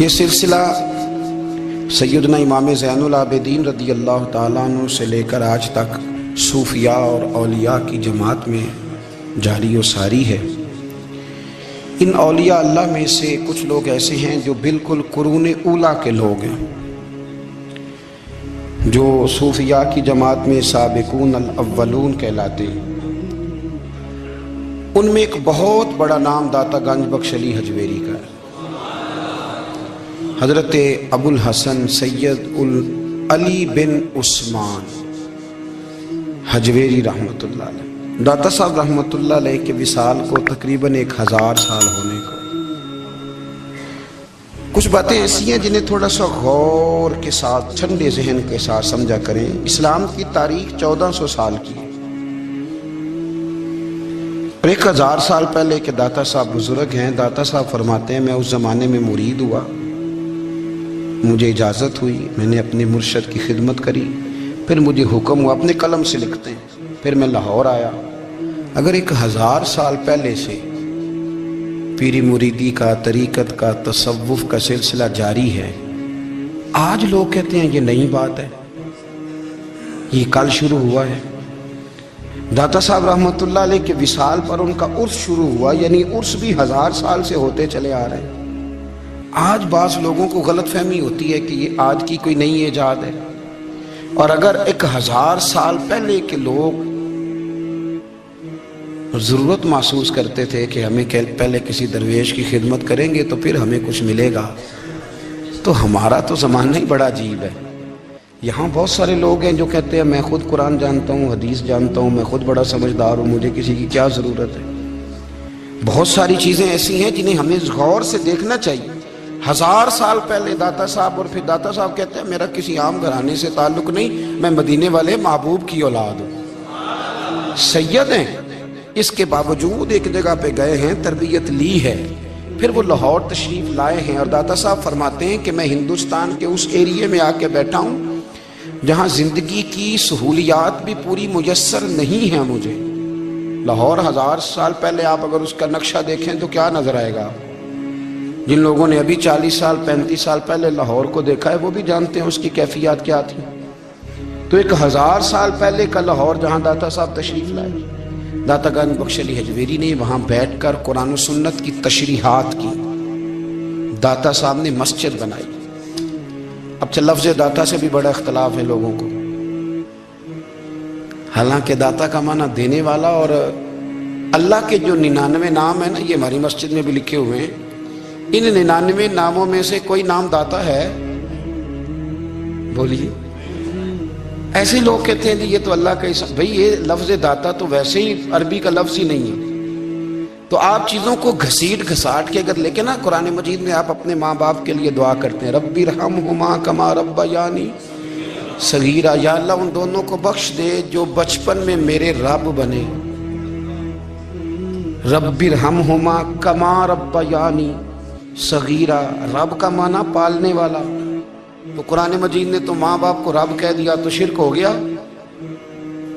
یہ سلسلہ سیدنا امام زین العابدین رضی اللہ تعالیٰ عنہ سے لے کر آج تک صوفیاء اور اولیاء کی جماعت میں جاری و ساری ہے۔ ان اولیاء اللہ میں سے کچھ لوگ ایسے ہیں جو بالکل قرون اولیٰ کے لوگ ہیں، جو صوفیاء کی جماعت میں سابقون الاولون کہلاتے ہیں۔ ان میں ایک بہت بڑا نام داتا گنج بخش علی حجویری کا ہے۔ حضرت ابو الحسن سید علی بن عثمان حجویری رحمۃ اللہ علیہ، داتا صاحب رحمۃ اللہ علیہ کے وصال کو تقریباً 1000 سال ہونے کو۔ کچھ باتیں ایسی ہیں جنہیں تھوڑا سا غور کے ساتھ، ٹھنڈے ذہن کے ساتھ سمجھا کریں۔ اسلام کی تاریخ 1400 سال کی ہے، اور 1000 سال پہلے کے داتا صاحب بزرگ ہیں۔ داتا صاحب فرماتے ہیں میں اس زمانے میں مرید ہوا، مجھے اجازت ہوئی، میں نے اپنے مرشد کی خدمت کری، پھر مجھے حکم ہوا، اپنے قلم سے لکھتے ہیں، پھر میں لاہور آیا۔ اگر 1000 سال پہلے سے پیری مریدی کا، طریقت کا، تصوف کا سلسلہ جاری ہے، آج لوگ کہتے ہیں یہ نئی بات ہے، یہ کل شروع ہوا ہے۔ داتا صاحب رحمۃ اللہ علیہ کے وصال پر ان کا عرس شروع ہوا، یعنی عرس بھی 1000 سال سے ہوتے چلے آ رہے ہیں۔ آج بعض لوگوں کو غلط فہمی ہوتی ہے کہ یہ آج کی کوئی نئی ایجاد ہے، اور اگر 1000 سال پہلے کے لوگ ضرورت محسوس کرتے تھے کہ ہمیں پہلے کسی درویش کی خدمت کریں گے تو پھر ہمیں کچھ ملے گا، تو ہمارا تو زمانہ ہی بڑا عجیب ہے۔ یہاں بہت سارے لوگ ہیں جو کہتے ہیں میں خود قرآن جانتا ہوں، حدیث جانتا ہوں، میں خود بڑا سمجھدار ہوں، مجھے کسی کی کیا ضرورت ہے۔ بہت ساری چیزیں ایسی ہیں جنہیں ہمیں غور سے دیکھنا چاہیے۔ 1000 سال پہلے داتا صاحب، اور پھر داتا صاحب کہتے ہیں میرا کسی عام گھرانے سے تعلق نہیں، میں مدینے والے محبوب کی اولاد ہوں، سید ہیں۔ اس کے باوجود ایک جگہ پہ گئے ہیں، تربیت لی ہے، پھر وہ لاہور تشریف لائے ہیں، اور داتا صاحب فرماتے ہیں کہ میں ہندوستان کے اس ایریے میں آ کے بیٹھا ہوں جہاں زندگی کی سہولیات بھی پوری میسر نہیں ہیں مجھے۔ لاہور 1000 سال پہلے آپ اگر اس کا نقشہ دیکھیں تو کیا نظر آئے گا؟ جن لوگوں نے ابھی 40 سال 35 سال پہلے لاہور کو دیکھا ہے وہ بھی جانتے ہیں اس کی کیفیات کیا تھی۔ تو 1000 سال پہلے کا لاہور جہاں داتا صاحب تشریف لائے، داتا گنج بخش علی حجویری نے وہاں بیٹھ کر قرآن و سنت کی تشریحات کی۔ داتا صاحب نے مسجد بنائی۔ اب لفظ داتا سے بھی بڑا اختلاف ہے لوگوں کو، حالانکہ داتا کا معنی دینے والا، اور اللہ کے جو 99 نام ہیں نا، یہ ہماری مسجد میں بھی لکھے ہوئے ہیں، ان 99 ناموں میں سے کوئی نام داتا ہے؟ بولیے۔ ایسے لوگ کہتے ہیں یہ تو اللہ کا اسم، بھئی یہ لفظ داتا تو ویسے ہی عربی کا لفظ ہی نہیں ہے۔ تو آپ چیزوں کو گھسیٹ گھساٹ کے اگر لے کے نا، قرآن مجید میں آپ اپنے ماں باپ کے لیے دعا کرتے ہیں رب ارحمہما کما ربیانی صغیرا، یا اللہ ان دونوں کو بخش دے جو بچپن میں میرے رب بنے۔ رب ارحمہما کما ربیانی صغیرا، رب کا معنی پالنے والا۔ تو قرآن مجید نے تو ماں باپ کو رب کہہ دیا تو شرک ہو گیا۔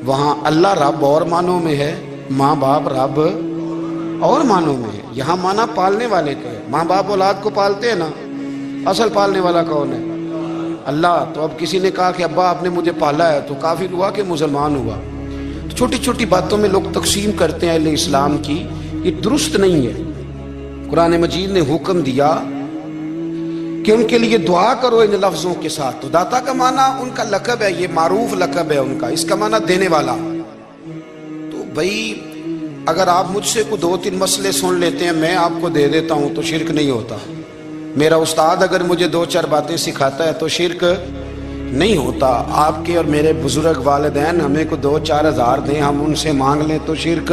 وہاں اللہ رب اور معنوں میں ہے، ماں باپ رب اور معنوں میں ہے۔ یہاں معنی پالنے والے کا ہے۔ ماں باپ اولاد کو پالتے ہیں نا، اصل پالنے والا کون ہے؟ اللہ۔ تو اب کسی نے کہا کہ ابا آپ نے مجھے پالا ہے، تو کافر ہوا کہ مسلمان ہوا؟ تو چھوٹی چھوٹی باتوں میں لوگ تقسیم کرتے ہیں اہل اسلام کی، یہ درست نہیں ہے۔ قرآن مجید نے حکم دیا کہ ان کے لیے دعا کرو ان لفظوں کے ساتھ۔ تو داتا کا معنی ان کا لقب ہے، یہ معروف لقب ہے ان کا، اس کا معنی دینے والا۔ تو بھائی اگر آپ مجھ سے کوئی 2-3 مسئلے سن لیتے ہیں، میں آپ کو دے دیتا ہوں تو شرک نہیں ہوتا۔ میرا استاد اگر مجھے 2-4 باتیں سکھاتا ہے تو شرک نہیں ہوتا۔ آپ کے اور میرے بزرگ والدین ہمیں کو 2-4 ہزار دیں، ہم ان سے مانگ لیں تو شرک؟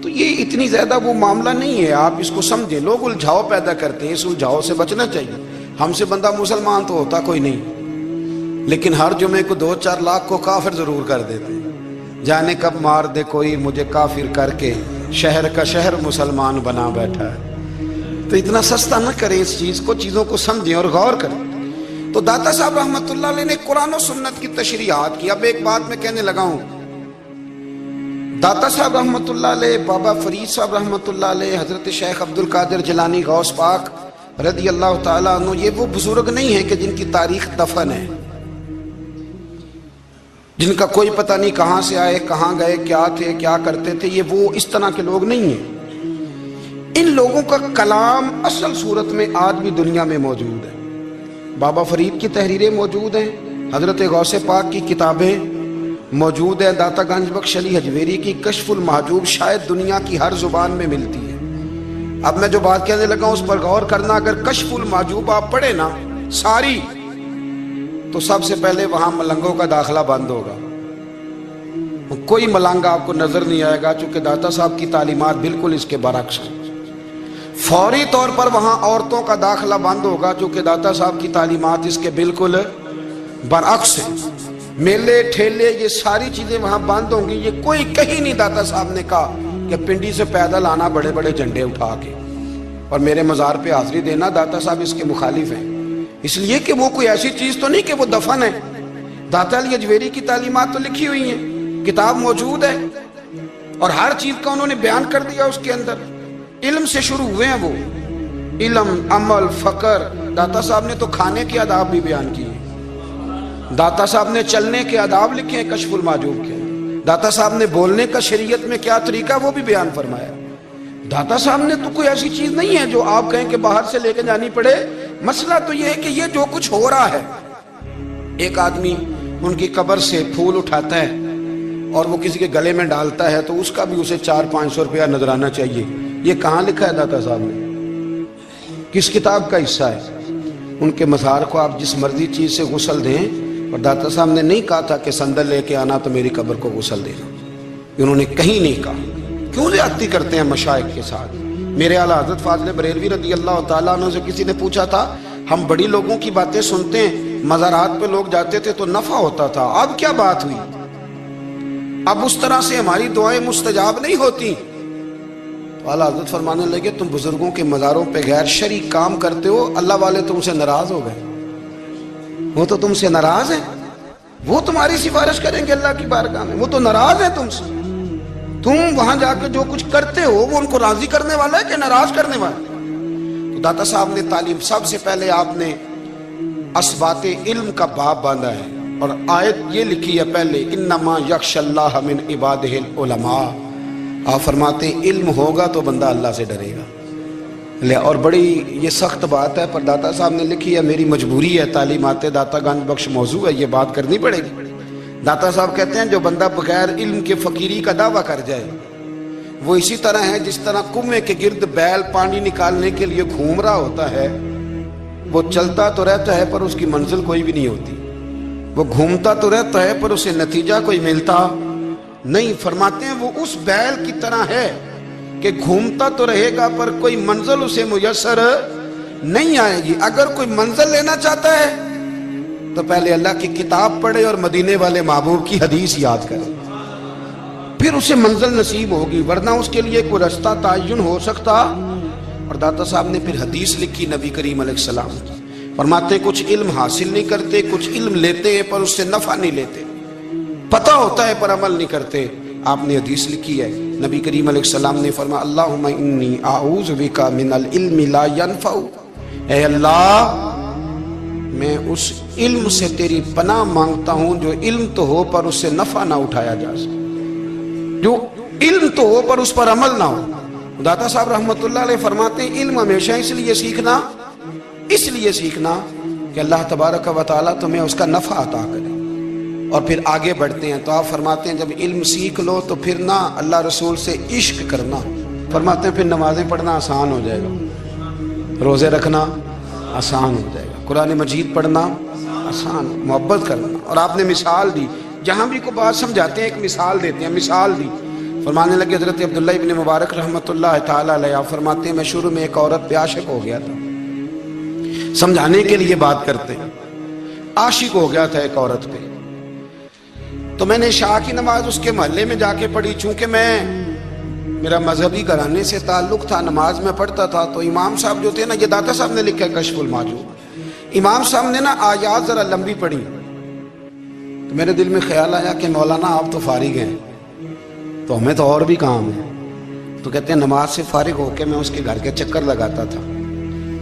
تو یہ اتنی زیادہ وہ معاملہ نہیں ہے، آپ اس کو سمجھیں۔ لوگ الجھاؤ پیدا کرتے ہیں، اس الجھاؤ سے بچنا چاہیے۔ ہم سے بندہ مسلمان تو ہوتا کوئی نہیں، لیکن ہر جمعے کو 2-4 لاکھ کو کافر ضرور کر دیتے ہیں۔ جانے کب مار دے کوئی مجھے کافر کر کے، شہر کا شہر مسلمان بنا بیٹھا ہے۔ تو اتنا سستا نہ کریں اس چیز کو، چیزوں کو سمجھیں اور غور کریں۔ تو داتا صاحب رحمۃ اللہ علیہ نے قرآن و سنت کی تشریحات کی۔ اب ایک بات میں کہنے لگا ہوں، داتا صاحب رحمۃ اللہ علیہ، بابا فرید صاحب رحمۃ اللہ علیہ، حضرت شیخ عبد القادر جیلانی غوث پاک رضی اللہ تعالیٰ عنہ یہ وہ بزرگ نہیں ہیں کہ جن کی تاریخ دفن ہے، جن کا کوئی پتہ نہیں کہاں سے آئے، کہاں گئے، کیا تھے، کیا کرتے تھے، یہ وہ اس طرح کے لوگ نہیں ہیں۔ ان لوگوں کا کلام اصل صورت میں آج بھی دنیا میں موجود ہے۔ بابا فرید کی تحریریں موجود ہیں، حضرت غوث پاک کی کتابیں موجود ہیں، داتا گنج بخش علی حجویری کی کشف المحجوب شاید دنیا کی ہر زبان میں ملتی ہے۔ اب میں جو بات کہنے لگا ہوں اس پر غور کرنا، اگر کشف المحجوب آپ پڑھیں نا ساری، تو سب سے پہلے وہاں ملنگوں کا داخلہ بند ہوگا، کوئی ملنگ آپ کو نظر نہیں آئے گا، چونکہ داتا صاحب کی تعلیمات بالکل اس کے برعکس ہیں۔ فوری طور پر وہاں عورتوں کا داخلہ بند ہوگا، چونکہ داتا صاحب کی تعلیمات اس کے بالکل برعکس ہیں۔ میلے ٹھیلے یہ ساری چیزیں وہاں بند ہوں گی۔ یہ کوئی کہیں نہیں داتا صاحب نے کہا کہ پنڈی سے پیدل آنا بڑے بڑے جھنڈے اٹھا کے اور میرے مزار پہ حاضری دینا، داتا صاحب اس کے مخالف ہیں، اس لیے کہ وہ کوئی ایسی چیز تو نہیں کہ وہ دفن ہے۔ داتا علی حجویری کی تعلیمات تو لکھی ہوئی ہیں، کتاب موجود ہے، اور ہر چیز کا انہوں نے بیان کر دیا اس کے اندر۔ علم سے شروع ہوئے ہیں وہ، علم، عمل، فقر۔ داتا صاحب نے تو کھانے کے آداب بھی بیان کیے، داتا صاحب نے چلنے کے آداب لکھے ہیں کشف المحجوب کے، داتا صاحب نے بولنے کا شریعت میں کیا طریقہ وہ بھی بیان فرمایا۔ داتا صاحب نے تو کوئی ایسی چیز نہیں ہے جو آپ کہیں کہ باہر سے لے کے جانی پڑے۔ مسئلہ تو یہ ہے کہ یہ جو کچھ ہو رہا ہے، ایک آدمی ان کی قبر سے پھول اٹھاتا ہے اور وہ کسی کے گلے میں ڈالتا ہے تو اس کا بھی اسے 400-500 روپیہ نظرانہ چاہیے۔ یہ کہاں لکھا ہے داتا صاحب نے؟ کس کتاب کا حصہ ہے؟ ان کے مزار کو آپ جس مرضی چیز سے غسل دیں، اور داتا صاحب نے نہیں کہا تھا کہ سندل لے کے آنا تو میری قبر کو غسل دینا، انہوں نے کہیں نہیں کہا۔ کیوں زیادتی کرتے ہیں مشائخ کے ساتھ؟ میرے اعلیٰ حضرت فاضل بریلوی رضی اللہ تعالیٰ عنہ سے کسی نے پوچھا تھا، ہم بڑی لوگوں کی باتیں سنتے ہیں، مزارات پہ لوگ جاتے تھے تو نفع ہوتا تھا، اب کیا بات ہوئی؟ اب اس طرح سے ہماری دعائیں مستجاب نہیں ہوتی۔ تو اعلیٰ حضرت فرمانے لگے، تم بزرگوں کے مزاروں پہ غیر شرعی کام کرتے ہو، اللہ والے تم سے ناراض ہو گئے، وہ تو تم سے ناراض ہیں، وہ تمہاری سفارش کریں گے اللہ کی بارگاہ میں، وہ تو ناراض ہیں تم سے۔ تم وہاں جا کے جو کچھ کرتے ہو وہ ان کو راضی کرنے والا ہے کہ ناراض کرنے والا ہے؟ تو داتا صاحب نے تعلیم، سب سے پہلے آپ نے اسبات علم کا باب باندھا ہے، اور آیت یہ لکھی ہے پہلے، انما یخشی اللہ من عبادہ العلماء۔ آپ فرماتے ہیں علم ہوگا تو بندہ اللہ سے ڈرے گا۔ اور بڑی یہ سخت بات ہے، پر داتا صاحب نے لکھی ہے، میری مجبوری ہے، تعلیمات داتا گنج بخش موضوع ہے، یہ بات کرنی پڑے گی۔ داتا صاحب کہتے ہیں جو بندہ بغیر علم کے فقیری کا دعویٰ کر جائے وہ اسی طرح ہے جس طرح کنویں کے گرد بیل پانی نکالنے کے لیے گھوم رہا ہوتا ہے، وہ چلتا تو رہتا ہے پر اس کی منزل کوئی بھی نہیں ہوتی، وہ گھومتا تو رہتا ہے پر اسے نتیجہ کوئی ملتا نہیں۔ فرماتے ہیں وہ اس بیل کی طرح ہے کہ گھومتا تو رہے گا پر کوئی منزل اسے میسر نہیں آئے گی۔ اگر کوئی منزل لینا چاہتا ہے تو پہلے اللہ کی کتاب پڑھے اور مدینے والے محبوب کی حدیث یاد کرے، پھر اسے منزل نصیب ہوگی، ورنہ اس کے لیے کوئی رستہ تعین ہو سکتا۔ اور داتا صاحب نے پھر حدیث لکھی نبی کریم علیہ السلام کی، فرماتے ہیں کچھ علم حاصل نہیں کرتے، کچھ علم لیتے ہیں پر اس سے نفع نہیں لیتے، پتہ ہوتا ہے پر عمل نہیں کرتے۔ آپ نے حدیث لکھی ہے، نبی کریم علیہ السلام نے فرمایا اللہم انی اعوذ بک من العلم لا ینفع، اے اللہ میں اس علم سے تیری پناہ مانگتا ہوں جو علم تو ہو پر اس سے نفع نہ اٹھایا جا سکے، جو علم تو ہو پر اس پر عمل نہ ہو۔ داتا صاحب رحمۃ اللہ علیہ فرماتے ہیں علم ہمیشہ اس لیے سیکھنا کہ اللہ تبارک و تعالیٰ تمہیں اس کا نفع عطا کرے، اور پھر آگے بڑھتے ہیں تو آپ فرماتے ہیں جب علم سیکھ لو تو پھر نہ اللہ رسول سے عشق کرنا، فرماتے ہیں پھر نمازیں پڑھنا آسان ہو جائے گا، روزے رکھنا آسان ہو جائے گا، قرآن مجید پڑھنا آسان، محبت کرنا۔ اور آپ نے مثال دی، جہاں بھی کوئی بات سمجھاتے ہیں ایک مثال دیتے ہیں، مثال دی، فرمانے لگے حضرت عبداللہ ابن مبارک رحمۃ اللہ تعالیٰ علیہ، آپ فرماتے ہیں میں شروع میں ایک عورت پہ عاشق ہو گیا تھا، سمجھانے کے لیے بات کرتے ہیں، عاشق ہو گیا تھا ایک عورت پہ، تو میں نے عشاء کی نماز اس کے محلے میں جا کے پڑھی، چونکہ میرا مذہبی گھرانے سے تعلق تھا، نماز میں پڑھتا تھا، تو امام صاحب جو تھے نا، یہ داتا صاحب نے لکھا ہے کشف المحجوب، امام صاحب نے نا آیات ذرا لمبی پڑھی، تو میرے دل میں خیال آیا کہ مولانا آپ تو فارغ ہیں تو ہمیں تو اور بھی کام ہے، تو کہتے ہیں نماز سے فارغ ہو کے میں اس کے گھر کے چکر لگاتا تھا،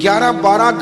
11-12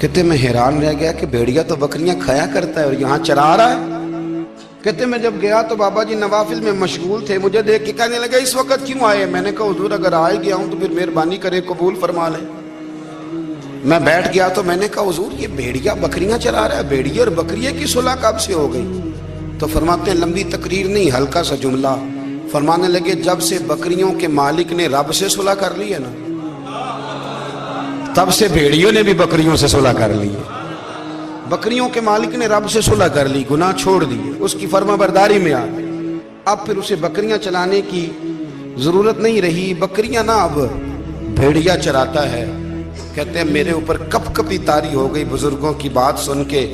کہتے میں حیران رہ گیا کہ بھیڑیا تو بکریاں کھایا کرتا ہے اور یہاں چرا رہا ہے۔ کہتے میں جب گیا تو بابا جی نوافل میں مشغول تھے، مجھے دیکھ کے کہنے لگا اس وقت کیوں آئے؟ میں نے کہا حضور اگر آئے گیا ہوں تو پھر مہربانی کرے قبول فرما لیں۔ میں بیٹھ گیا تو میں نے کہا حضور یہ بھیڑیا بکریاں چرا رہا ہے، بھیڑیا اور بکریے کی صلح کب سے ہو گئی؟ تو فرماتے ہیں لمبی تقریر نہیں، ہلکا سا جملہ۔ فرمانے لگے جب سے بکریوں کے مالک نے رب سے صلح کر لی ہے نا، تب سے بھیڑیوں نے بھی بکریوں سے صلح کر لی ہے۔ بکریوں کے مالک نے رب سے صلح کر لی، گناہ چھوڑ دیے، اس کی فرما برداری میں آ گئے۔ اب پھر اسے بکریاں چلانے کی ضرورت نہیں رہی، بکریاں نہ اب بھیڑیا چراتا ہے۔ کہتے ہیں میرے اوپر کپ کپی طاری ہو گئی بزرگوں کی بات سن کے،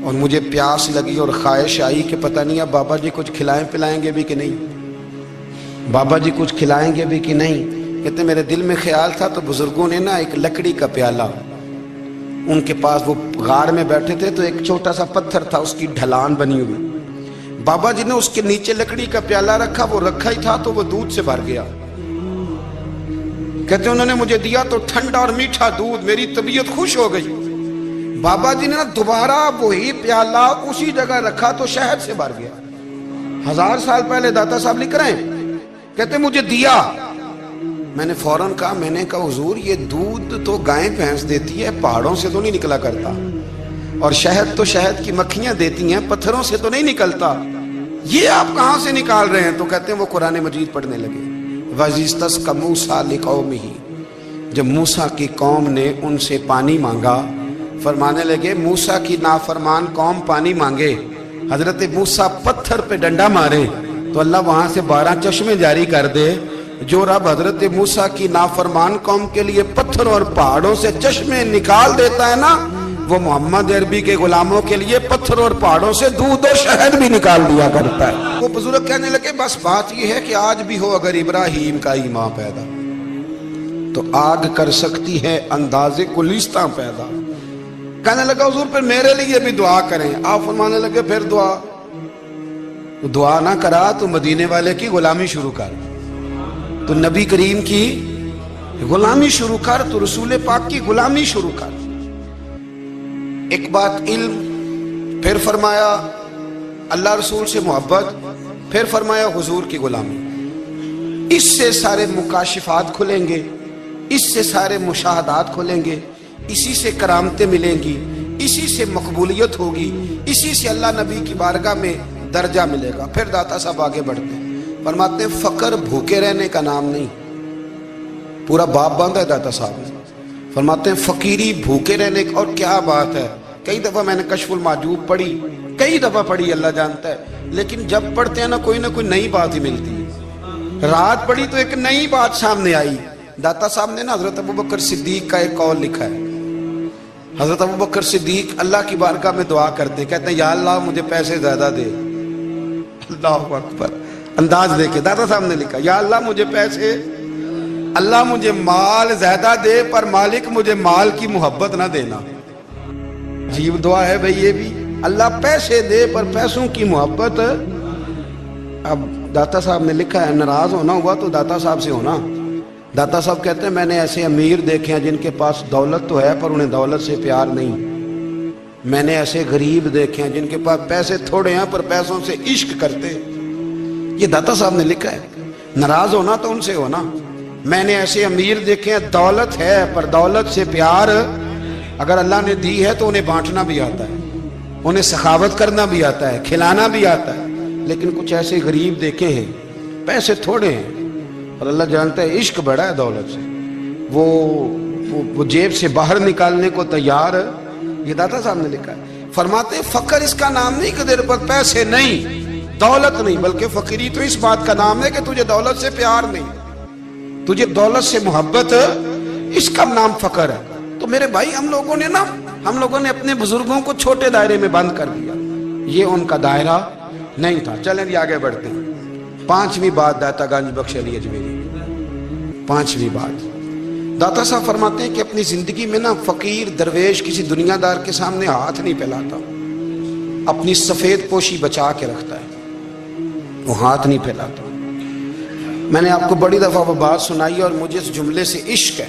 اور مجھے پیاس لگی اور خواہش آئی کہ پتہ نہیں اب بابا جی کچھ کھلائیں پلائیں گے بھی کہ نہیں، بابا جی کچھ کھلائیں گے بھی کہ نہیں۔ کہتے میرے دل میں خیال تھا تو بزرگوں نے نا ایک لکڑی کا پیالہ، ان کے پاس وہ غار میں بیٹھے تھے تو ایک چھوٹا سا پتھر تھا، اس کی ڈھلان بنی ہوئی، بابا جی نے اس کے نیچے لکڑی کا پیالہ رکھا، وہ رکھا ہی تھا تو وہ دودھ سے بھر گیا۔ کہتے انہوں نے مجھے دیا تو ٹھنڈا اور میٹھا دودھ، میری طبیعت خوش ہو گئی۔ بابا جی نے دوبارہ وہی پیالہ اسی جگہ رکھا تو شہد سے بھر گیا۔ 1000 سال پہلے داتا صاحب لکھ رہے ہیں، کہتے مجھے دیا، میں نے فوراً کہا، میں نے کہا حضور یہ دودھ تو گائیں بھینس دیتی ہے، پہاڑوں سے تو نہیں نکلا کرتا، اور شہد تو شہد کی مکھیاں دیتی ہیں، پتھروں سے تو نہیں نکلتا، یہ آپ کہاں سے نکال رہے ہیں؟ تو کہتے ہیں وہ قرآن مجید پڑھنے لگے۔ وَإِذِ اسْتَسْقَى مُوسَىٰ لِقَوْمِهِ، جب موسیٰ کی قوم نے ان سے پانی مانگا، فرمانے لگے موسیٰ کی نافرمان قوم پانی مانگے، حضرت موسیٰ پتھر پہ ڈنڈا مارے تو اللہ وہاں سے 12 چشمے جاری کر دے۔ جو رب حضرت موسیٰ کی نافرمان قوم کے لیے پتھروں اور پہاڑوں سے چشمے نکال دیتا ہے نا، وہ محمد عربی کے غلاموں کے لیے پتھروں اور پہاڑوں سے دودھ اور شہد بھی نکال دیا کرتا ہے۔ وہ بزرگ کہنے لگے بس بات یہ ہے کہ آج بھی ہو اگر ابراہیم کا ایمان پیدا تو آگ کر سکتی ہے انداز گلستاں پیدا۔ کہنے لگا حضور پھر میرے لیے بھی دعا کریں۔ آپ فرمانے لگے پھر دعا نہ کرا تو مدینے والے کی غلامی شروع کر، تو نبی کریم کی غلامی شروع کر، تو رسول پاک کی غلامی شروع کر۔ ایک بات علم، پھر فرمایا اللہ رسول سے محبت، پھر فرمایا حضور کی غلامی۔ اس سے سارے مکاشفات کھلیں گے، اس سے سارے مشاہدات کھلیں گے، اسی سے کرامتیں ملیں گی، اسی سے مقبولیت ہوگی، اسی سے اللہ نبی کی بارگاہ میں درجہ ملے گا۔ پھر داتا صاحب آگے بڑھتے ہیں، فرماتے ہیں فقر بھوکے رہنے کا نام نہیں، پورا باب باندھا ہے داتا صاحب نے۔ فرماتے ہیں فقیری بھوکے رہنے کا، اور کیا بات ہے، کئی دفعہ میں نے کشف المحجوب پڑھی، کئی دفعہ پڑھی، اللہ جانتا ہے، لیکن جب پڑھتے ہیں نا کوئی نہ کوئی نئی بات ہی ملتی ہے۔ رات پڑھی تو ایک نئی بات سامنے آئی۔ داتا صاحب نے نا حضرت ابوبکر صدیق کا ایک قول لکھا ہے۔ حضرت ابوبکر صدیق اللہ کی بارگاہ میں دعا کرتے، کہتے ہیں یا اللہ مجھے پیسے زیادہ دے۔ اللہ اکبر، انداز دیکھے داتا صاحب نے لکھا یا اللہ مجھے پیسے، اللہ مجھے مال زیادہ دے پر مالک مجھے مال کی محبت نہ دینا۔ عجیب دعا ہے بھئی یہ بھی، اللہ پیسے دے پر پیسوں کی محبت۔ اب داتا صاحب نے لکھا ہے ناراض ہونا ہوا تو داتا صاحب سے ہونا۔ داتا صاحب کہتے ہیں میں نے ایسے امیر دیکھے ہیں جن کے پاس دولت تو ہے پر انہیں دولت سے پیار نہیں، میں نے ایسے غریب دیکھے ہیں جن کے پاس پیسے تھوڑے ہیں پر پیسوں سے عشق کرتے۔ یہ داتا صاحب نے لکھا ہے، ناراض ہونا تو ان سے ہونا۔ میں نے ایسے امیر دیکھے ہیں دولت ہے پر دولت سے پیار، اگر اللہ نے دی ہے تو انہیں بانٹنا بھی آتا ہے، انہیں سخاوت کرنا بھی آتا ہے، کھلانا بھی آتا ہے، لیکن کچھ ایسے غریب دیکھے ہیں پیسے تھوڑے ہیں اور اللہ جانتا ہے عشق بڑا ہے دولت سے، وہ جیب سے باہر نکالنے کو تیار۔ یہ داتا صاحب نے لکھا ہے۔ فرماتے فقر اس کا نام نہیں کہ تیرے پر پیسے نہیں، دولت نہیں، بلکہ فقیری تو اس بات کا نام ہے کہ تجھے دولت سے پیار نہیں، تجھے دولت سے محبت، اس کا نام فقر ہے۔ تو میرے بھائی ہم لوگوں نے اپنے بزرگوں کو چھوٹے دائرے میں بند کر دیا، یہ ان کا دائرہ نہیں تھا۔ چلیں بھی آگے بڑھتے ہیں۔ 5ویں بات داتا گنج بخش علی اجمیری، 5ویں بات داتا صاحب فرماتے ہیں کہ اپنی زندگی میں نا فقیر درویش کسی دنیا دار کے سامنے ہاتھ نہیں پھیلاتا، اپنی سفید پوشی بچا کے رکھتا ہے، وہ ہاتھ نہیں پھیلاتا۔ میں نے آپ کو بڑی دفعہ وہ بات سنائی اور مجھے اس جملے سے عشق ہے۔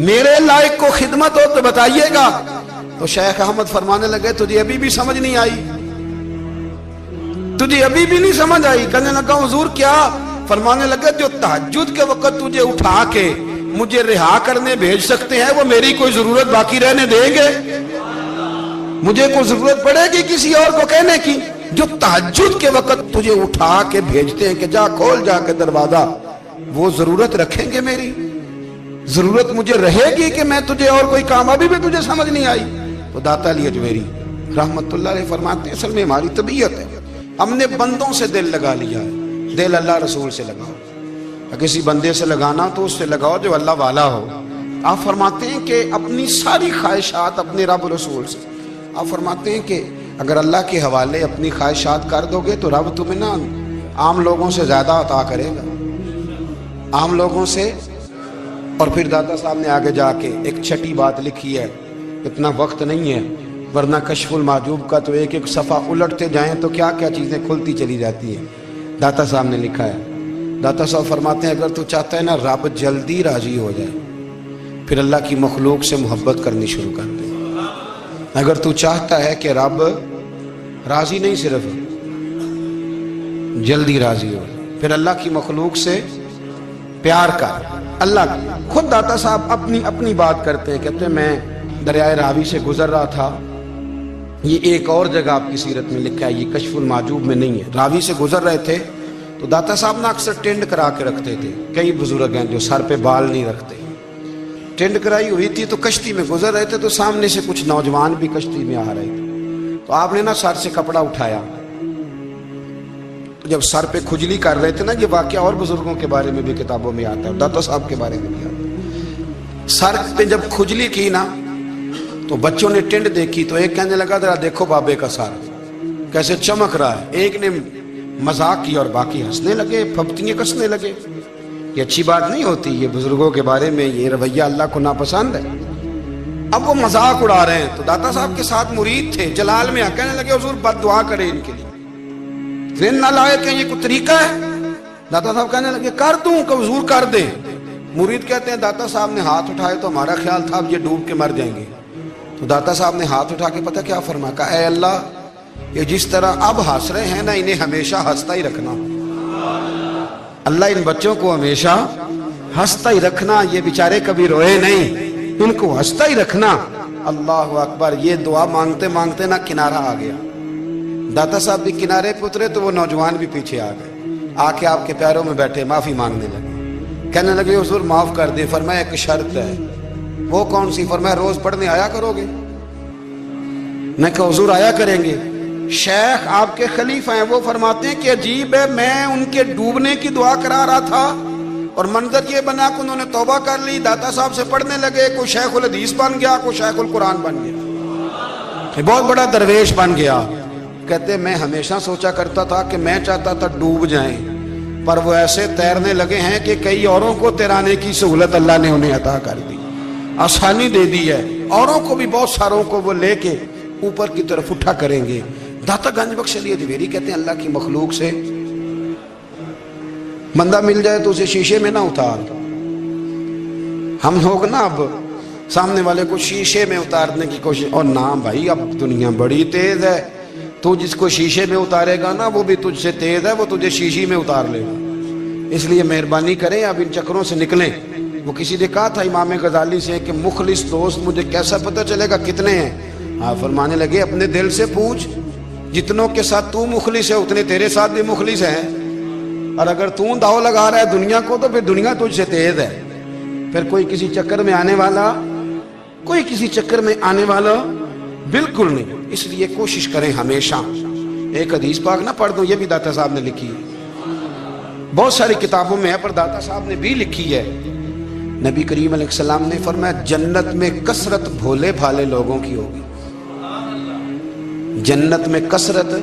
میرے لائق کو خدمت ہو تو بتائیے گا۔ تو شیخ احمد فرمانے لگے تجھے ابھی بھی سمجھ نہیں آئی، تجھے ابھی بھی نہیں سمجھ آئی؟ کہنے لگا حضور کیا؟ فرمانے لگے جو تہجد کے وقت تجھے اٹھا کے مجھے رہا کرنے بھیج سکتے ہیں وہ میری کوئی ضرورت باقی رہنے دیں گے؟ مجھے کوئی ضرورت پڑے گی کسی اور کو کہنے کی؟ جو تہجد کے وقت تجھے اٹھا کے بھیجتے ہیں کہ جا کھول جا کے دروازہ، وہ ضرورت رکھیں گے میری؟ ضرورت مجھے رہے گی کہ میں تجھے اور کوئی کام؟ ابھی بھی تجھے سمجھ نہیں آئی؟ تو داتا علی اجمیری رحمت اللہ علیہ فرماتے ہیں اصل میں ہماری طبیعت ہے، ہم نے بندوں سے دل لگا لیا ہے، دل اللہ رسول سے لگاؤ۔ کسی بندے سے لگانا تو اس سے لگاؤ جو اللہ والا ہو۔ آپ فرماتے ہیں کہ اپنی ساری خواہشات اپنے رب رسول سے، آپ فرماتے ہیں کہ اگر اللہ کے حوالے اپنی خواہشات کر دو گے تو رب تمہیں نہ عام لوگوں سے زیادہ عطا کرے گا، عام لوگوں سے۔ اور پھر داتا صاحب نے آگے جا کے ایک چھٹی بات لکھی ہے، اتنا وقت نہیں ہے ورنہ کشف المحجوب کا تو ایک ایک صفحہ الٹتے جائیں تو کیا کیا چیزیں کھلتی چلی جاتی ہیں۔ داتا صاحب نے لکھا ہے، داتا صاحب فرماتے ہیں اگر تو چاہتا ہے نا رب جلدی راضی ہو جائے پھر اللہ کی مخلوق سے محبت کرنی شروع کر دے۔ اگر تو چاہتا ہے کہ رب راضی نہیں صرف جلدی راضی ہو پھر اللہ کی مخلوق سے پیار کر۔ اللہ خود داتا صاحب اپنی بات کرتے ہیں، کہتے ہیں میں دریائے راوی سے گزر رہا تھا، یہ ایک اور جگہ آپ کی سیرت میں لکھا ہے، یہ کشف المحجوب میں نہیں ہے، راوی سے گزر رہے تھے تو داتا صاحب نے اکثر ٹینڈ کرا کے رکھتے تھے، کئی بزرگ ہیں جو سر پہ بال نہیں رکھتے، ٹینڈ کرائی ہوئی تھی تو کشتی میں گزر رہے تھے تو سامنے سے کچھ نوجوان بھی کشتی میں آ رہے تھے، تو آپ نے نا سر سے کپڑا اٹھایا، جب سر پہ کھجلی کر رہے تھے نا، یہ واقعہ اور بزرگوں کے بارے میں بھی کتابوں میں آتا ہے، داتا صاحب کے بارے میں بھی آتا ہے، سر پہ جب کھجلی کی نا تو بچوں نے ٹینڈ دیکھی تو ایک کہنے لگا ذرا دیکھو بابے کا سر کیسے چمک رہا ہے، ایک نے مذاق کی اور باقی ہنسنے لگے، پھپتیاں کسنے لگے۔ یہ اچھی بات نہیں ہوتی، یہ بزرگوں کے بارے میں یہ رویہ اللہ کو ناپسند ہے۔ اب وہ مذاق اڑا رہے ہیں تو داتا صاحب کے ساتھ مرید تھے جلال میں کہنے لگے حضور بد دعا کرے ان کے لیے، ذہن نہ لائے کہ یہ کوئی طریقہ ہے؟ داتا صاحب کہنے لگے کر دوں کہ حضور کر دیں۔ مرید کہتے ہیں داتا صاحب نے ہاتھ اٹھائے تو ہمارا خیال تھا اب یہ ڈوب کے مر جائیں گے، تو داتا صاحب نے ہاتھ اٹھا کے پتہ کیا فرمایا، کہا اے اللہ یہ جس طرح اب ہنس رہے ہیں نا انہیں ہمیشہ ہنستا ہی رکھنا، اللہ ان بچوں کو ہمیشہ ہنستا ہی رکھنا، یہ بیچارے کبھی روئے نہیں، ان کو ہنستا ہی رکھنا۔ اللہ اکبر، یہ دعا مانگتے مانگتے نا کنارہ آ گیا، داتا صاحب بھی کنارے پہ اترے تو وہ نوجوان بھی پیچھے آ گئے، آ کے آپ کے پیروں میں بیٹھے معافی مانگنے لگے، کہنے لگے حضور معاف کر دیں۔ فرمایا ایک شرط ہے، وہ کون سی؟ فرمایا روز پڑھنے آیا کرو گے؟ میں کہا حضور آیا کریں گے۔ شیخ آپ کے خلیفہ ہیں، وہ فرماتے ہیں کہ عجیب ہے، میں ان کے ڈوبنے کی دعا کرا رہا تھا اور منظر یہ بنا کہ انہوں نے توبہ کر لی، داتا صاحب سے پڑھنے لگے، کوئی شیخ الحدیث بن گیا، کوئی شیخ القرآن بن گیا، بہت بڑا درویش بن گیا۔ کہتے میں ہمیشہ سوچا کرتا تھا کہ میں چاہتا تھا ڈوب جائیں، پر وہ ایسے تیرنے لگے ہیں کہ کئی اوروں کو تیرانے کی سہولت اللہ نے انہیں عطا کر دی، آسانی دے دی ہے، اوروں کو بھی بہت ساروں کو وہ لے کے اوپر کی طرف اٹھا کریں گے۔ داتا گنج بخش علی اجمیری کہتے ہیں اللہ کی مخلوق سے بندہ مل جائے تو اسے شیشے میں نہ اتار۔ ہم لوگ نا اب سامنے والے کو شیشے میں اتارنے کی کوشش، اور نہ بھائی اب دنیا بڑی تیز ہے، تو جس کو شیشے میں اتارے گا نا وہ بھی تجھ سے تیز ہے، وہ تجھے شیشی میں اتار لے گا۔ اس لیے مہربانی کریں اب ان چکروں سے نکلیں۔ وہ کسی نے کہا تھا امام غزالی سے کہ مخلص دوست مجھے کیسا پتہ چلے گا کتنے ہیں؟ آپ فرمانے لگے اپنے دل سے پوچھ، جتنوں کے ساتھ تو مخلص ہے اتنے تیرے ساتھ بھی مخلص ہیں، اور اگر تو داؤ لگا رہا ہے دنیا کو تو پھر دنیا تجھ سے تیز ہے۔ پھر کوئی کسی چکر میں آنے والا بالکل نہیں۔ اس لیے کوشش کریں ہمیشہ، ایک حدیث پاک نہ پڑھ دوں، یہ بھی داتا صاحب نے لکھی ہے، بہت ساری کتابوں میں ہے پر داتا صاحب نے بھی لکھی ہے۔ نبی کریم علیہ السلام نے فرمایا جنت میں کثرت بھولے بھالے لوگوں کی ہوگی، جنت میں کثرت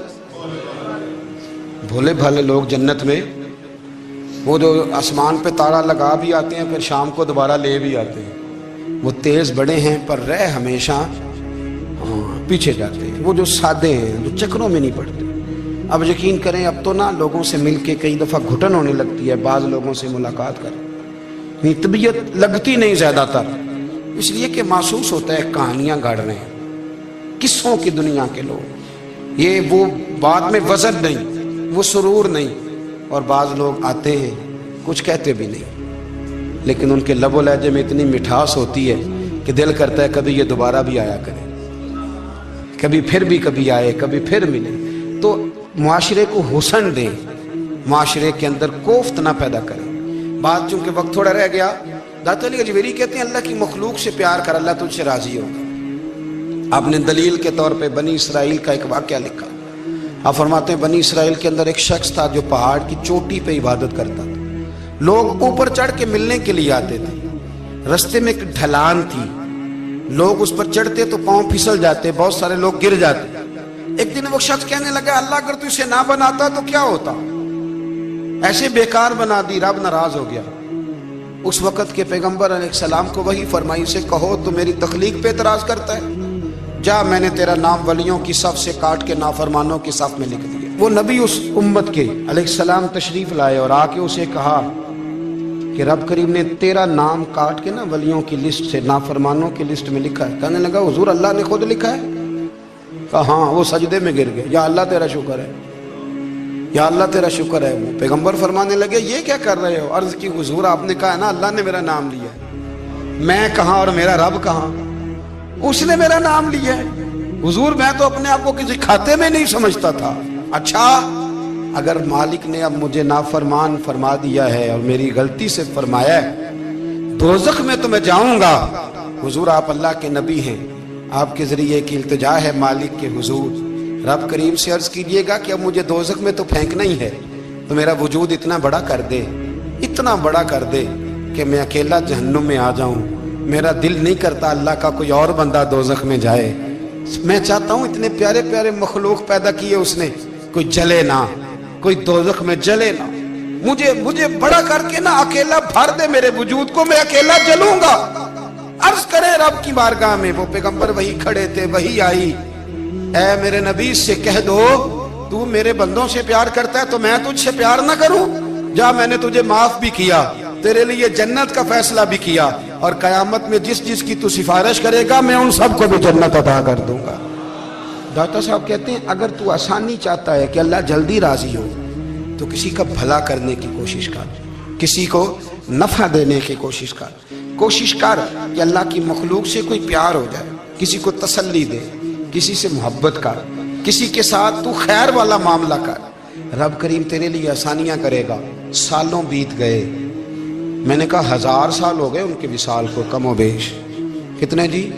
بھولے بھالے لوگ جنت میں، وہ جو آسمان پہ تارا لگا بھی آتے ہیں پھر شام کو دوبارہ لے بھی آتے ہیں، وہ تیز بڑے ہیں پر رہ ہمیشہ پیچھے جاتے ہیں، وہ جو سادے ہیں جو چکروں میں نہیں پڑتے۔ اب یقین کریں اب تو نا لوگوں سے مل کے کئی دفعہ گھٹن ہونے لگتی ہے، بعض لوگوں سے ملاقات کر طبیعت لگتی نہیں زیادہ تر، اس لیے کہ محسوس ہوتا ہے کہانیاں گاڑ رہے ہیں، قصوں کی دنیا کے لوگ، یہ وہ بعد میں وزن نہیں، وہ سرور نہیں، اور بعض لوگ آتے ہیں کچھ کہتے بھی نہیں، لیکن ان کے لب و لہجے میں اتنی مٹھاس ہوتی ہے کہ دل کرتا ہے کبھی یہ دوبارہ بھی آیا کرے، کبھی آئے، کبھی پھر ملے۔ تو معاشرے کو حسن دیں، معاشرے کے اندر کوفت نہ پیدا کریں۔ بات چونکہ وقت تھوڑا رہ گیا، داتا علی اجویری کہتے ہیں اللہ کی مخلوق سے پیار کر، اللہ تجھ سے راضی ہوگا۔ آپ نے دلیل کے طور پہ بنی اسرائیل کا ایک واقعہ لکھا۔ آپ فرماتے ہیں بنی اسرائیل کے اندر ایک شخص تھا جو پہاڑ کی چوٹی پہ عبادت کرتا تھا، لوگ اوپر چڑھ کے ملنے کے لیے آتے تھے، رستے میں ایک ڈھلان تھی، لوگ اس پر چڑھتے تو پاؤں پھسل جاتے، بہت سارے لوگ گر جاتے۔ ایک دن وہ شخص کہنے لگا اللہ اگر تو اسے نہ بناتا تو کیا ہوتا، ایسے بیکار بنا دی، رب ناراض ہو گیا۔ اس وقت کے پیغمبر علیہ السلام کو وحی فرمائی سے کہو تو میری تخلیق پہ اعتراض کرتا ہے، جا میں نے تیرا نام ولیوں کی صف سے کاٹ کے نافرمانوں کی صف میں لکھ دیا۔ وہ نبی اس امت کے علیہ السلام تشریف لائے اور آ کے اسے کہا کہ رب کریم نے تیرا نام کاٹ کے نا ولیوں کی لسٹ سے نافرمانوں کی لسٹ میں لکھا ہے۔ کہنے لگا حضور اللہ نے خود لکھا ہے؟ کہا ہاں۔ وہ سجدے میں گر گئے، یا اللہ تیرا شکر ہے، یا اللہ تیرا شکر ہے۔ وہ پیغمبر فرمانے لگے یہ کیا کر رہے ہو؟ عرض کی حضور آپ نے کہا ہے نا اللہ نے میرا نام لیا ہے، میں کہاں اور میرا رب کہاں؟ اس نے میرا نام لیا ہے حضور، میں تو اپنے آپ کو کسی کھاتے میں نہیں سمجھتا تھا۔ اچھا اگر مالک نے اب مجھے نافرمان فرما دیا ہے اور میری غلطی سے فرمایا ہے دوزخ میں تو میں جاؤں گا۔ حضور آپ اللہ کے نبی ہیں، آپ کے ذریعے کی التجا ہے مالک کے حضور، رب کریم سے عرض کیجئے گا کہ اب مجھے دوزخ میں تو پھینکنا ہی ہے، تو میرا وجود اتنا بڑا کر دے، اتنا بڑا کر دے کہ میں اکیلا جہنم میں آ جاؤں۔ میرا دل نہیں کرتا اللہ کا کوئی اور بندہ دوزخ میں جائے، میں چاہتا ہوں اتنے پیارے پیارے مخلوق پیدا کیے اس نے، کوئی جلے نہ، کوئی دوزخ میں جلے نہ، مجھے بڑا کر کے نا اکیلا بھر دے میرے وجود کو، میں اکیلا جلوں گا۔ عرض کرے رب کی بارگاہ میں، وہ پیغمبر وہی کھڑے تھے، وہی آئی، اے میرے نبی سے کہہ دو تو میرے بندوں سے پیار کرتا ہے تو میں تجھ سے پیار نہ کروں؟ جا میں نے تجھے معاف بھی کیا، تیرے لیے جنت کا فیصلہ بھی کیا، اور قیامت میں جس کی تو سفارش کرے گا میں ان سب کو بھی جنت عطا کر دوں گا۔ داتا صاحب کہتے ہیں اگر تو آسانی چاہتا ہے کہ اللہ جلدی راضی ہو تو کسی کا بھلا کرنے کی کوشش کر، کسی کو نفع دینے کی کوشش کر کہ اللہ کی مخلوق سے کوئی پیار ہو جائے، کسی کو تسلی دے، کسی سے محبت کر، کسی کے ساتھ تو خیر والا معاملہ کر، رب کریم تیرے لیے آسانیاں کرے گا۔ سالوں بیت گئے، میں نے کہا 1000 سال ہو گئے ان کے وصال کو کم و بیش، کتنے جی؟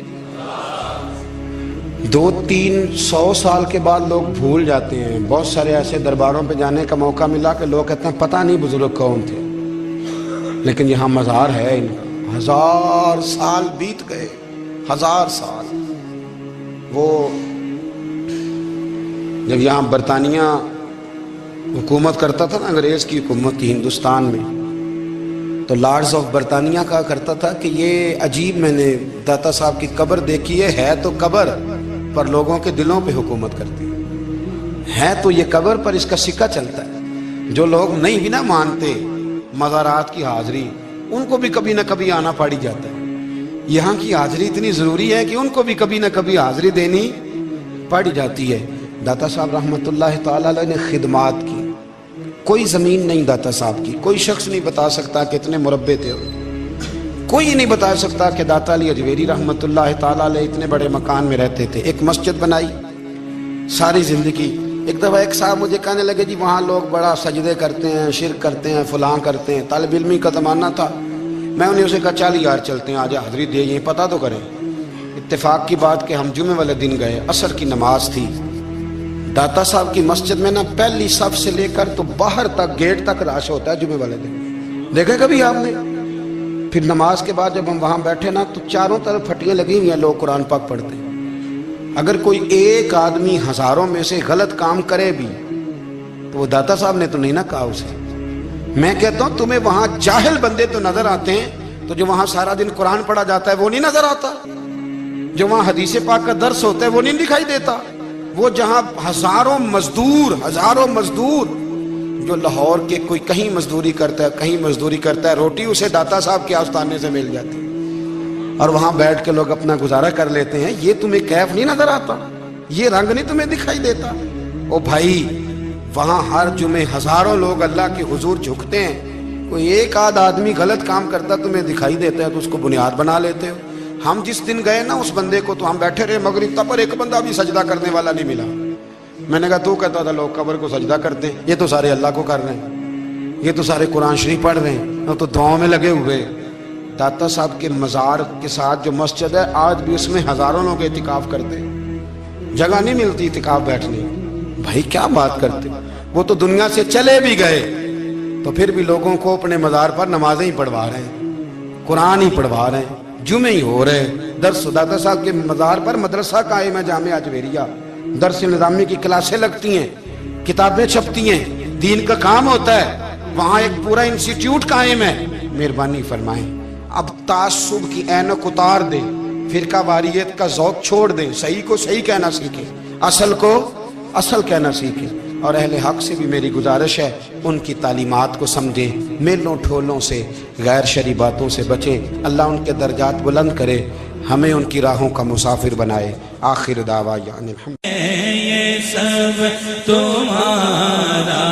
200-300 سال کے بعد لوگ بھول جاتے ہیں۔ بہت سارے ایسے درباروں پہ جانے کا موقع ملا کہ لوگ کہتے ہیں پتہ نہیں بزرگ کون تھے، لیکن یہاں مزار ہے ان کا۔ 1000 سال بیت گئے، 1000 سال۔ وہ جب یہاں برطانیہ حکومت کرتا تھا نا، انگریز کی حکومت تھی ہندوستان میں، تو لارڈز آف برطانیہ کہا کرتا تھا کہ یہ عجیب، میں نے داتا صاحب کی قبر دیکھی ہے تو قبر پر لوگوں کے دلوں پہ حکومت کرتی ہے تو یہ قبر پر اس کا سکہ چلتا ہے۔ جو لوگ نہیں بھی نہ مانتے مزارات کی حاضری، ان کو بھی کبھی نہ کبھی آنا پڑ جاتا ہے۔ یہاں کی حاضری اتنی ضروری ہے کہ ان کو بھی کبھی نہ کبھی حاضری دینی پڑ جاتی ہے۔ داتا صاحب رحمۃ اللہ تعالیٰ علیہ نے خدمات کی، کوئی زمین نہیں داتا صاحب کی، کوئی شخص نہیں بتا سکتا کہ اتنے مربع تھے، کوئی نہیں بتا سکتا کہ داتا علی اجویری رحمۃ اللہ تعالیٰ علیہ اتنے بڑے مکان میں رہتے تھے۔ ایک مسجد بنائی ساری زندگی۔ ایک دفعہ ایک صاحب مجھے کہنے لگے جی وہاں لوگ بڑا سجدے کرتے ہیں، شرک کرتے ہیں، فلاں کرتے ہیں، طالب علمی کا زمانہ تھا۔ میں انہیں اسے کہا چل یار چلتے ہیں، آج حاضری دے، یہ پتہ تو کریں۔ اتفاق کی بات کہ ہم جمعے والے دن گئے، عصر کی نماز تھی، داتا صاحب کی مسجد میں نا پہلی صف سے لے کر تو باہر تک گیٹ تک رش ہوتا ہے جمعے والے دن، دیکھے کبھی آپ نے؟ پھر نماز کے بعد جب ہم وہاں بیٹھے نا تو چاروں طرف پھٹیاں لگی ہوئی ہیں، لوگ قرآن پاک پڑھتے ہیں۔ اگر کوئی ایک آدمی ہزاروں میں سے غلط کام کرے بھی تو وہ داتا صاحب نے تو نہیں نہ کہا اسے۔ میں کہتا ہوں تمہیں وہاں جاہل بندے تو نظر آتے ہیں، تو جو وہاں سارا دن قرآن پڑھا جاتا ہے وہ نہیں نظر آتا، جو وہاں حدیث پاک کا درس ہوتا ہے وہ نہیں دکھائی دیتا، وہ جہاں ہزاروں مزدور جو لاہور کے کوئی کہیں مزدوری کرتا ہے کہیں مزدوری کرتا ہے، روٹی اسے داتا صاحب کے آستانے سے مل جاتی اور وہاں بیٹھ کے لوگ اپنا گزارا کر لیتے ہیں، یہ تمہیں کیف نہیں نظر آتا؟ یہ رنگ نہیں تمہیں دکھائی دیتا؟ او بھائی، وہاں ہر جمعے ہزاروں لوگ اللہ کے حضور جھکتے ہیں، کوئی ایک آدھ آدمی غلط کام کرتا تمہیں دکھائی دیتا ہے تو اس کو بنیاد بنا لیتے ہو۔ ہم جس دن گئے نا اس بندے کو، تو ہم بیٹھے رہے مغرب تک، پر ایک بندہ بھی سجدہ کرنے والا نہیں ملا۔ میں نے کہا تو کہتا تھا لوگ قبر کو سجدہ کرتے ہیں، یہ تو سارے اللہ کو کر رہے ہیں، یہ تو سارے قرآن شریف پڑھ رہے ہیں، تو دعاؤں میں لگے ہوئے۔ داتا صاحب کے مزار کے ساتھ جو مسجد ہے، آج بھی اس میں ہزاروں لوگ اعتکاف کرتے ہیں، جگہ نہیں ملتی اعتکاف بیٹھنے۔ بھائی کیا بات کرتے، وہ تو دنیا سے چلے بھی گئے تو پھر بھی لوگوں کو اپنے مزار پر نمازیں ہی پڑھوا رہے ہیں، قرآن ہی پڑھوا رہے ہیں، جمعے ہی ہو رہے ہیں۔ درس داتا صاحب کے مزار پر مدرسہ قائم ہے، جامعہ اجویریہ، درس نظامی کی کلاسیں لگتی ہیں، کتابیں چھپتی ہیں، دین کا کام ہوتا ہے، وہاں ایک پورا انسٹیٹیوٹ قائم ہے۔ مہربانی فرمائیں، اب تعصب کی اینک اتار دیں، فرقہ واریت کا ذوق چھوڑ دیں، صحیح کو صحیح کہنا سیکھیں، اصل کو اصل کہنا سیکھیں، اور اہل حق سے بھی میری گزارش ہے ان کی تعلیمات کو سمجھیں، میلوں ٹھولوں سے، غیر شرعی باتوں سے بچیں۔ اللہ ان کے درجات بلند کرے، ہمیں ان کی راہوں کا مسافر بنائے۔ آخر دعویٰ یعنی الحمد یہ سب تمہارا